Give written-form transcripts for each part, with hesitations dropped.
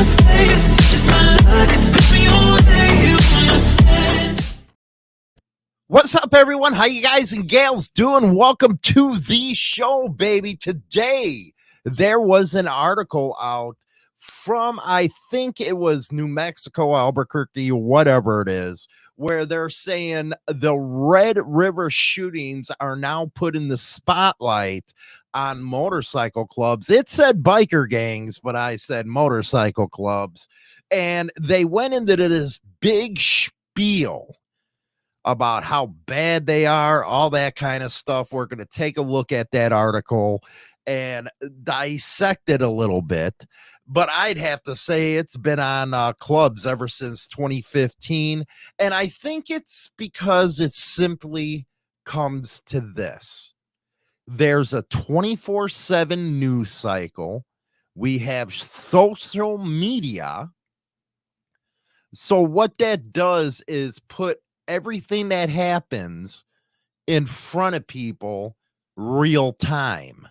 space. It's my luck, put me on where you understand. What's up, everyone? How you guys and gals doing? Welcome to the show, baby. Today, there was an article out from, I think it was New Mexico, Albuquerque, whatever it is, where they're saying the Red River shootings are now putting the spotlight on motorcycle clubs. It said biker gangs, but I said motorcycle clubs. And they went into this big spiel about how bad they are, all that kind of stuff. We're going to take a look at that article and dissect it a little bit. But I'd have to say it's been on clubs ever since 2015. And I think it's because it simply comes to this. There's a 24/7 news cycle. We have social media. So what that does is put everything that happens in front of people real time.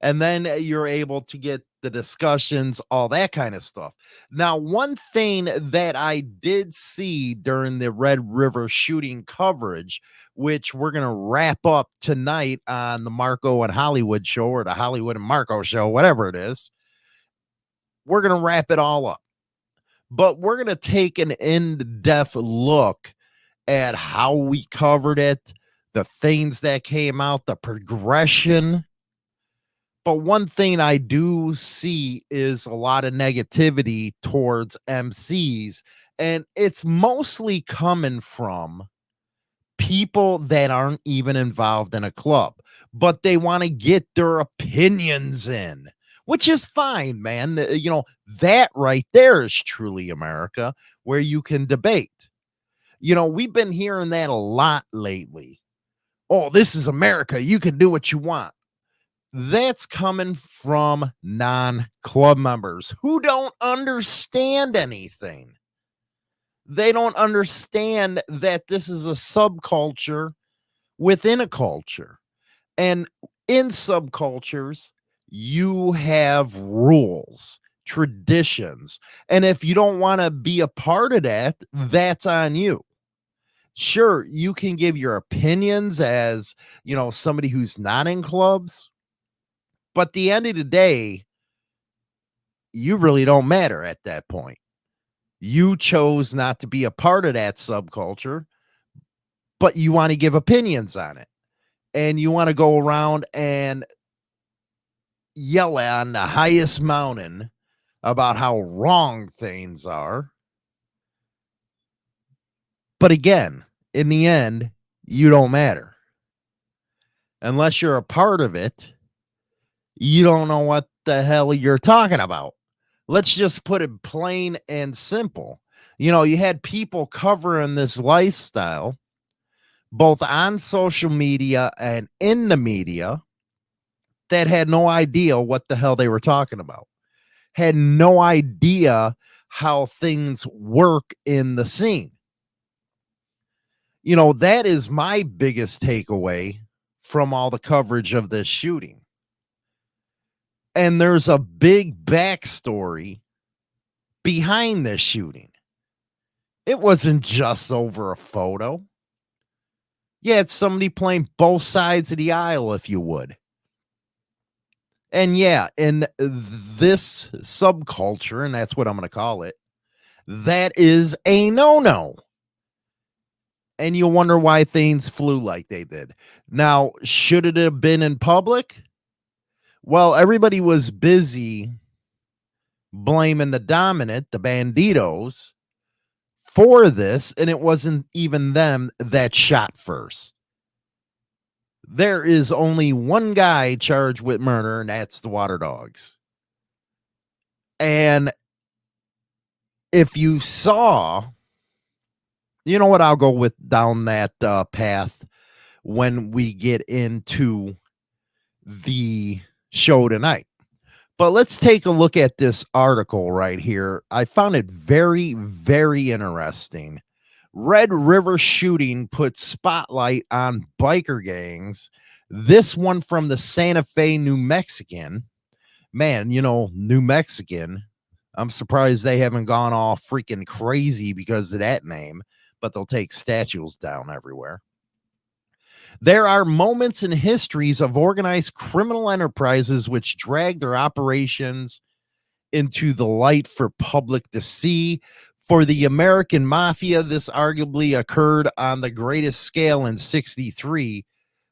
And then you're able to get the discussions, all that kind of stuff. Now, one thing that I did see during the Red River shooting coverage, which we're going to wrap up tonight on the Marco and Hollywood show, or the Hollywood and Marco show, whatever it is, we're going to wrap it all up. But we're going to take an in-depth look at how we covered it, the things that came out, the progression. But one thing I do see is a lot of negativity towards MCs, and it's mostly coming from people that aren't even involved in a club, but they want to get their opinions in, which is fine, man. You know, that right there is truly America, where you can debate. You know, we've been hearing that a lot lately. Oh, this is America. You can do what you want. That's coming from non-club members who don't understand anything. They don't understand that this is a subculture within a culture. And in subcultures, you have rules, traditions. And if you don't want to be a part of that, that's on you. Sure, you can give your opinions as, you know, somebody who's not in clubs, but at the end of the day, you really don't matter at that point. You chose not to be a part of that subculture, but you want to give opinions on it. And you want to go around and yell on the highest mountain about how wrong things are. But again, in the end, you don't matter. Unless you're a part of it, you don't know what the hell you're talking about. Let's just put it plain and simple. You know, you had people covering this lifestyle, both on social media and in the media, that had no idea what the hell they were talking about, had no idea how things work in the scene. You know, that is my biggest takeaway from all the coverage of this shooting. And there's a big backstory behind this shooting. It wasn't just over a photo. Yeah, it's somebody playing both sides of the aisle, if you would. And yeah, in this subculture, and that's what I'm going to call it, that is a no-no. And you'll wonder why things flew like they did. Now, should it have been in public? Well, everybody was busy blaming the dominant, the banditos, for this, and it wasn't even them that shot first. There is only one guy charged with murder, and that's the Water Dogs. And if you saw, you know what, I'll go with down that path when we get into the show tonight. But let's take a look at this article right here. I found it very, very interesting. Red River shooting puts spotlight on biker gangs. This one from the Santa Fe, New Mexican. Man, you know, New Mexican, I'm surprised they haven't gone all freaking crazy because of that name, but they'll take statues down everywhere. There are moments in histories of organized criminal enterprises which drag their operations into the light for public to see. For the American Mafia, this arguably occurred on the greatest scale in 63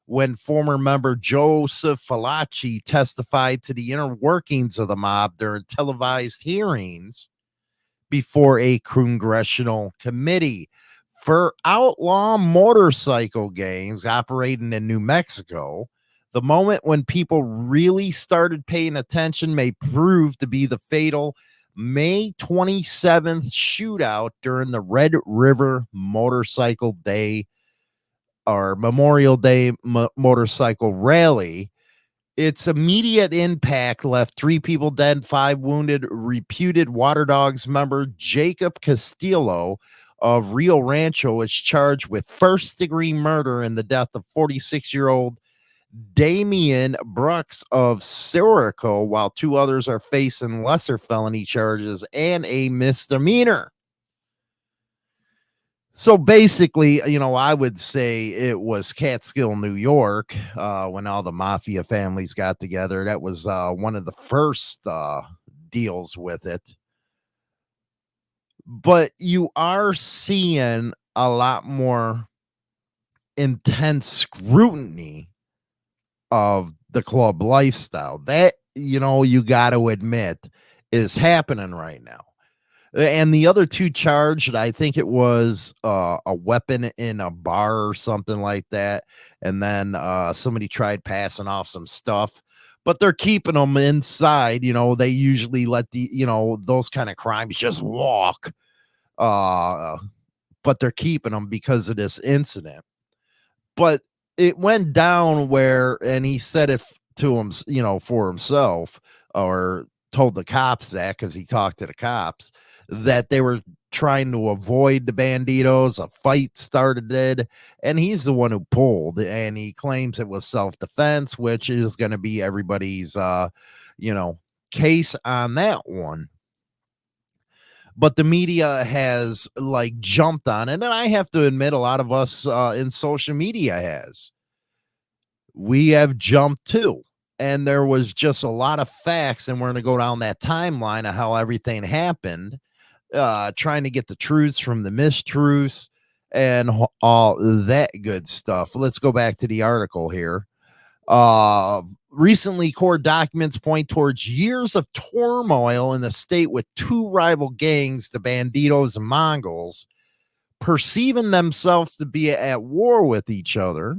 when former member Joseph Valachi testified to the inner workings of the mob during televised hearings before a congressional committee. For outlaw motorcycle gangs operating in New Mexico, the moment when people really started paying attention may prove to be the fatal May 27th shootout during the Red River Motorcycle Day or Memorial Day motorcycle rally. Its immediate impact left 3 people dead, 5 wounded. Reputed Water Dogs member Jacob Castillo of Rio Rancho is charged with first-degree murder in the death of 46-year-old Damian Brooks of Sirico, while 2 others are facing lesser felony charges and a misdemeanor. So basically, I would say it was Catskill, New York, when all the mafia families got together. That was one of the first deals with it. But you are seeing a lot more intense scrutiny of the club lifestyle. That, you got to admit is happening right now. And the other 2 charged, I think it was a weapon in a bar or something like that. And then somebody tried passing off some stuff, but they're keeping them inside. They usually let those kind of crimes just walk. But they're keeping them because of this incident. But it went down where, and he said it to him, for himself, or told the cops that because he talked to the cops, that they were trying to avoid the banditos. A fight started it, and he's the one who pulled, and he claims it was self-defense, which is going to be everybody's, case on that one. But the media has like jumped on it, and I have to admit, a lot of us in social media we have jumped too. And there was just a lot of facts, and we're going to go down that timeline of how everything happened, trying to get the truths from the mistruths and all that good stuff. Let's go back to the article here. Recently, court documents point towards years of turmoil in the state with 2 rival gangs, the Banditos and Mongols, perceiving themselves to be at war with each other.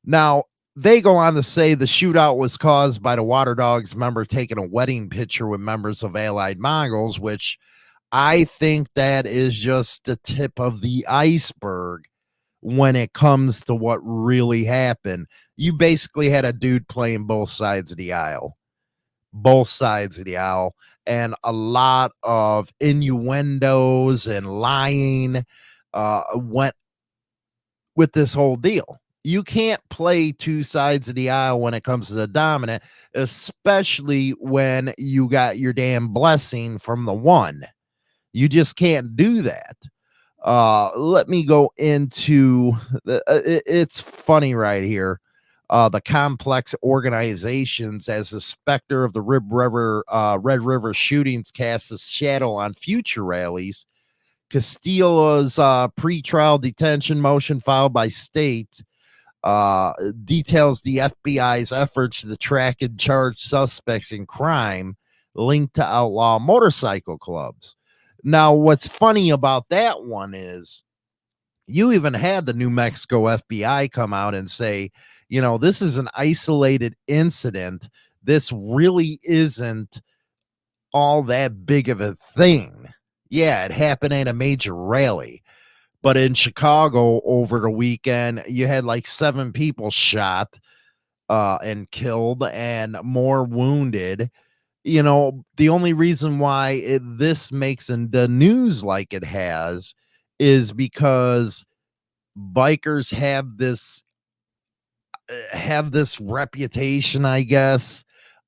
Now, they go on to say the shootout was caused by the Water Dogs member taking a wedding picture with members of allied Mongols, which I think that is just the tip of the iceberg when it comes to what really happened. You basically had a dude playing both sides of the aisle, and a lot of innuendos and lying went with this whole deal. You can't play 2 sides of the aisle when it comes to the dominant, especially when you got your damn blessing from the one. You just can't do that. Let me go into it's funny right here. The complex organizations as the specter of the Red River shootings casts a shadow on future rallies. Castillo's pretrial detention motion filed by state details the FBI's efforts to track and charge suspects in crime linked to outlaw motorcycle clubs. Now, what's funny about that one is you even had the New Mexico FBI come out and say, this is an isolated incident. This really isn't all that big of a thing. Yeah, it happened at a major rally. But in Chicago over the weekend, you had like 7 people shot and killed and more wounded. The only reason why this makes the news like it has is because bikers have this reputation, I guess,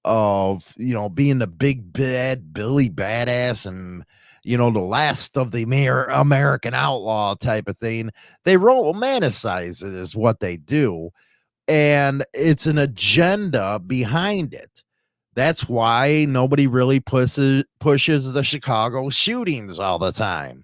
of, being the big bad Billy badass and, the last of the American outlaw type of thing. They romanticize it is what they do. And it's an agenda behind it. That's why nobody really pushes the Chicago shootings all the time.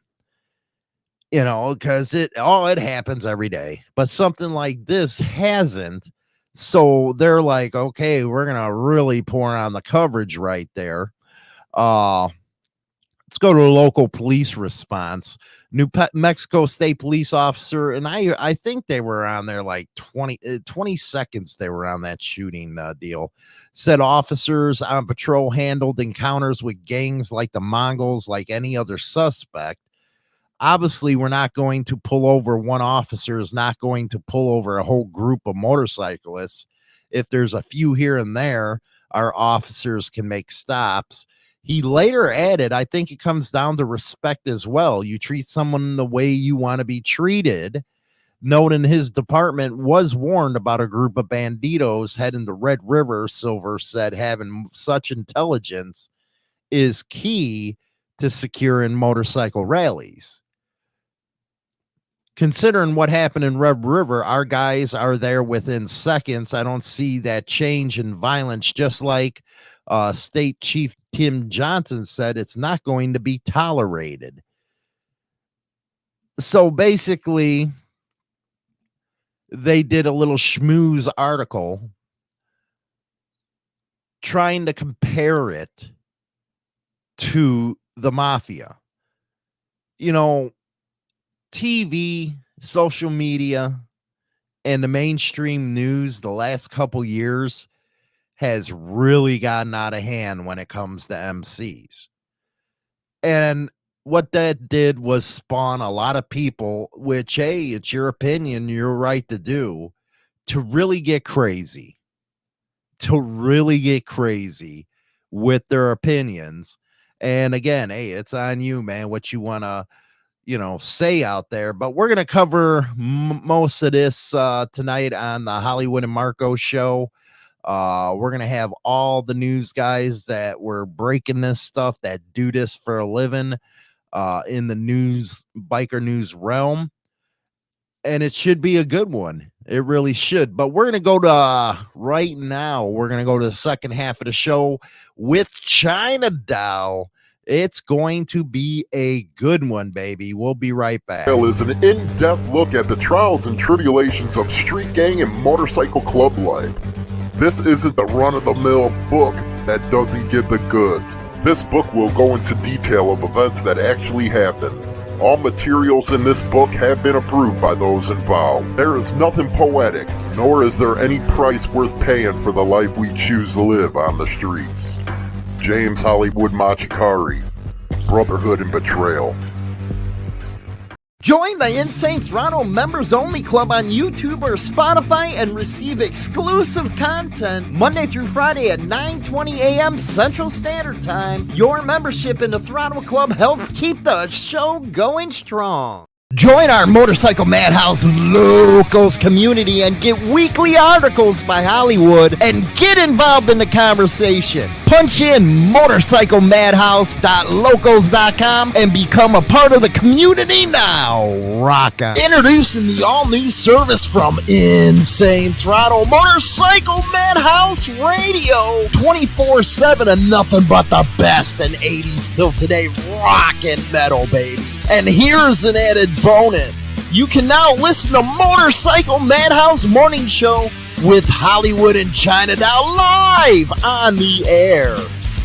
Because it happens every day. But something like this hasn't. So they're like, okay, we're going to really pour on the coverage right there. Let's go to a local police response. New Mexico State police officer, and I think they were on there like 20 seconds they were on that shooting deal, said officers on patrol handled encounters with gangs like the Mongols like any other suspect. Obviously, we're not going to pull over one officer is not going to pull over a whole group of motorcyclists. If there's a few here and there, our officers can make stops. He later added, I think it comes down to respect as well. You treat someone the way you want to be treated. Noting his department was warned about a group of banditos heading to Red River. Silver said having such intelligence is key to securing motorcycle rallies. Considering what happened in Red River, our guys are there within seconds. I don't see that change in violence, just like State Chief Tim Johnson said, it's not going to be tolerated. So basically, they did a little schmooze article trying to compare it to the mafia. TV, social media, and the mainstream news the last couple years has really gotten out of hand when it comes to MCs. And what that did was spawn a lot of people, which, hey, it's your opinion, you're right to do, to really get crazy with their opinions. And again, hey, it's on you, man, what you want to, say out there. But we're going to cover most of this tonight on the Hollywood and Marco show. We're gonna have all the news guys that were breaking this stuff, that do this for a living in the biker news realm, and it should be a good one. It really should. But we're gonna go to right now. We're gonna go to the second half of the show with China Doll. It's going to be a good one, baby. We'll be right back. Is an in-depth look at the trials and tribulations of street gang and motorcycle club life. This isn't the run-of-the-mill book that doesn't give the goods. This book will go into detail of events that actually happened. All materials in this book have been approved by those involved. There is nothing poetic, nor is there any price worth paying for the life we choose to live on the streets. James Hollywood Machikari, Brotherhood and Betrayal. Join the Insane Throttle Members Only Club on YouTube or Spotify and receive exclusive content Monday through Friday at 9:20 a.m. Central Standard Time. Your membership in the Throttle Club helps keep the show going strong. Join our Motorcycle Madhouse Locals community and get weekly articles by Hollywood and get involved in the conversation. Punch in motorcyclemadhouse.locals.com and become a part of the community now. Rock on. Introducing the all-new service from Insane Throttle, Motorcycle Madhouse Radio. 24/7 and nothing but the best in 80s till today rock and metal, baby. And here's an added bonus. You can now listen to Motorcycle Madhouse Morning Show with Hollywood and China Doll live on the air.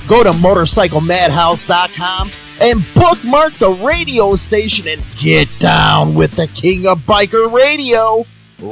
Go to motorcyclemadhouse.com and bookmark the radio station and get down with the king of biker radio.